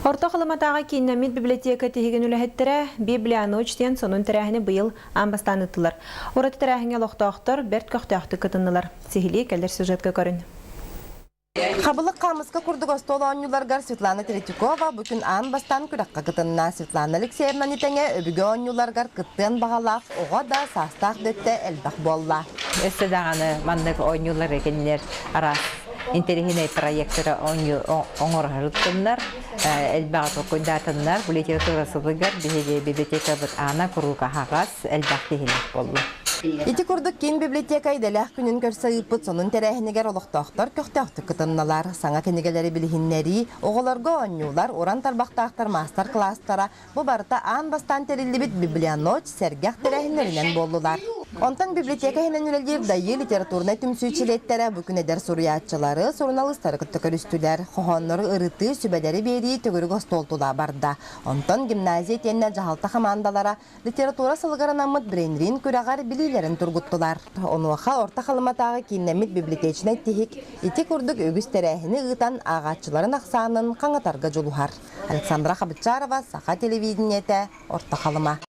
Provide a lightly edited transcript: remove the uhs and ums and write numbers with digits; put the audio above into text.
Орто қылыматаға кейіннамид библиотека тегін үләхеттірі Библия ночь тен сонун тәрәхіні бұйыл амбастан ұттылар. Ораты тәрәхіңе лоқтақтыр, бәрт көқтақты күтінілер. Сихили кәлдер сюжетке көрін. Қабылық қамысқа күрдік остолы оңюларғар Светлана Теретикова бүкін ан бастан күраққа күтінна Светлана Алексеевна нетеңе өбіге оңюларғар күттен бағалақ оға да састақ дөтті әлбақ болла. Өсі дағаны мандық оңюлар екенлер арас интерехіне проекттері оңырғырыттынлар, әлбақ оқындатынлар, бұл литературасылығар библиотека бұд ана күруға хағас әлбақ дегенек болу. Ити күрдік кен библиотека иделях күнін көрсі ұйпыт сонын тәрәхінегер олықтақтар көқтақты күтінналар, саңа кенегелері білігіннері, оғыларға оңюлар, оран тарбақтақтар мастер кластара, бұл барыта ан бастан терілі біт Библия ночь сәргәқ тәрәхінлерінен болулар. Онтан библиотека хенен үлелер дайы литературна түмсүйчилеттері бүкін әдер сұруятчылары, сұрыналыстары күттікір үстілер, қоғанлары ұрыты, сүбәлері бері түгіргі столтула барда. Онтан гимназия тенне жағалта командалара литература сылғарына мұт бренрин күрағар білейлерін тұрғыттылар. Онуақа орта қалыматағы кейіннәмет библиотечіне тихик, ити күрдік өгіз тәрәхіні ұғытан ағатчыларын ақсанын қаңатарға жолуғар. Александра Хабытчарова, Саха телевидениеті, орта қалыма.